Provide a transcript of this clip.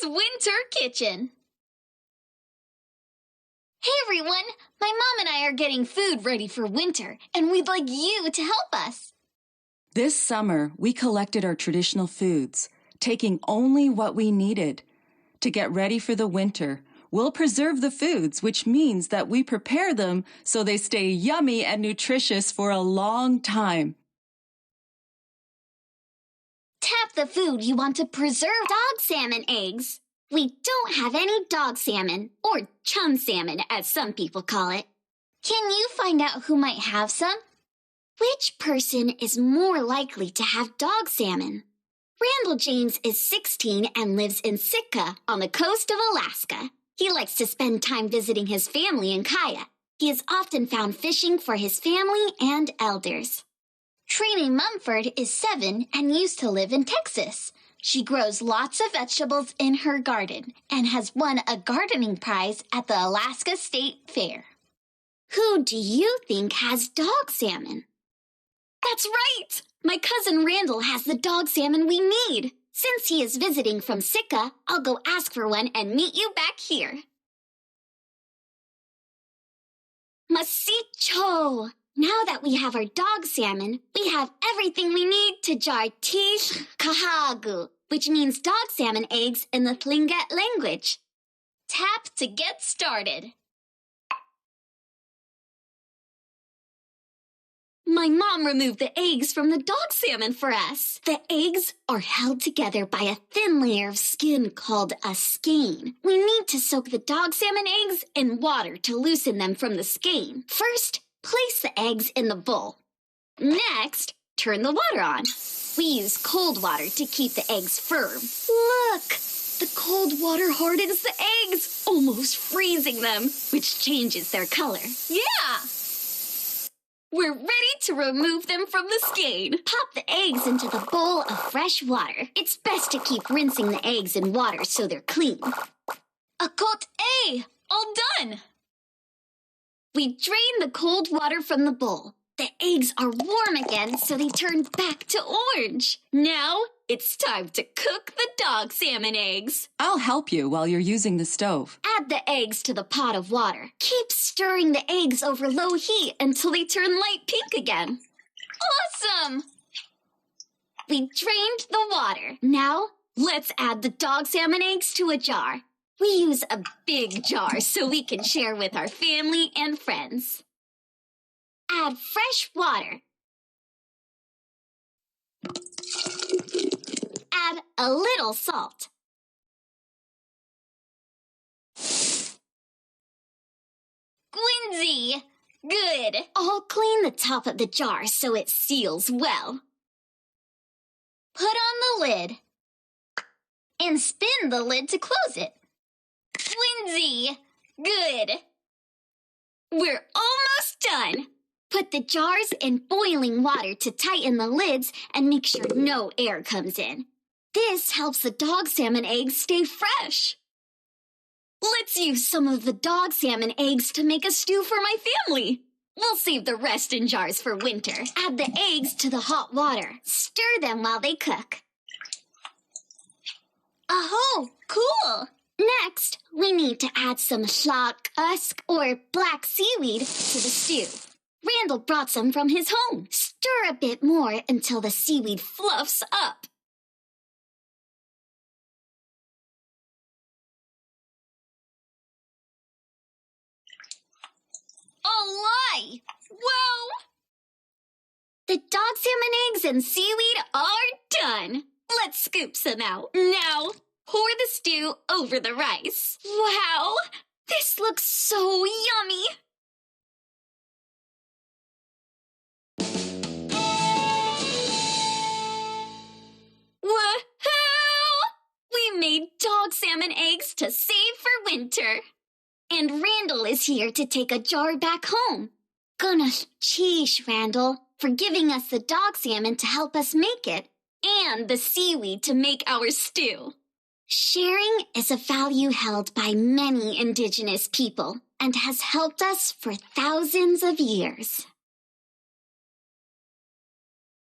Winter Kitchen. Hey everyone, my mom and I are getting food ready for winter, and we'd like you to help us. This summer, we collected our traditional foods, taking only what we needed. To get ready for the winter, we'll preserve the foods, which means that we prepare them so they stay yummy and nutritious for a long time. Tap the food you want to preserve. Dog salmon eggs. We don't have any dog salmon, or chum salmon as some people call it. Can you find out who might have some? Which person is more likely to have dog salmon? Randall James is 16 and lives in Sitka on the coast of Alaska. He likes to spend time visiting his family in Kaya. He is often found fishing for his family and elders. Trini Mumford is 7 and used to live in Texas. She grows lots of vegetables in her garden and has won a gardening prize at the Alaska State Fair. Who do you think has dog salmon? That's right! My cousin Randall has the dog salmon we need. Since he is visiting from Sitka, I'll go ask for one and meet you back here. Masicho! Now that we have our dog salmon, we have everything we need to jar tish kahagu, which means dog salmon eggs in the Tlingit language. Tap to get started. My mom removed the eggs from the dog salmon for us. The eggs are held together by a thin layer of skin called a skein. We need to soak the dog salmon eggs in water to loosen them from the skein. First, place the eggs in the bowl. Next, turn the water on. We use cold water to keep the eggs firm. Look! The cold water hardens the eggs, almost freezing them, which changes their color. Yeah! We're ready to remove them from the skein. Pop the eggs into the bowl of fresh water. It's best to keep rinsing the eggs in water so they're clean. Akot A! All done! We drain the cold water from the bowl. The eggs are warm again, so they turn back to orange. Now, it's time to cook the dog salmon eggs. I'll help you while you're using the stove. Add the eggs to the pot of water. Keep stirring the eggs over low heat until they turn light pink again. Awesome! We drained the water. Now, let's add the dog salmon eggs to a jar. We use a big jar so we can share with our family and friends. Add fresh water. Add a little salt. Squinzy! Good! I'll clean the top of the jar so it seals well. Put on the lid. And spin the lid to close it. Squinzy! Good! We're almost done! Put the jars in boiling water to tighten the lids and make sure no air comes in. This helps the dog salmon eggs stay fresh. Let's use some of the dog salmon eggs to make a stew for my family. We'll save the rest in jars for winter. Add the eggs to the hot water. Stir them while they cook. Oh, cool! Next, we need to add some usk or black seaweed to the stew. Randall brought some from his home. Stir a bit more until the seaweed fluffs up. Oh, lie! Whoa! The dog salmon eggs and seaweed are done. Let's scoop some out. Now, pour the stew over the rice. Wow! This looks so yummy! Woohoo! We made dog salmon eggs to save for winter. And Randall is here to take a jar back home. Goodness, cheesh, Randall, for giving us the dog salmon to help us make it, and the seaweed to make our stew. Sharing is a value held by many Indigenous people and has helped us for thousands of years.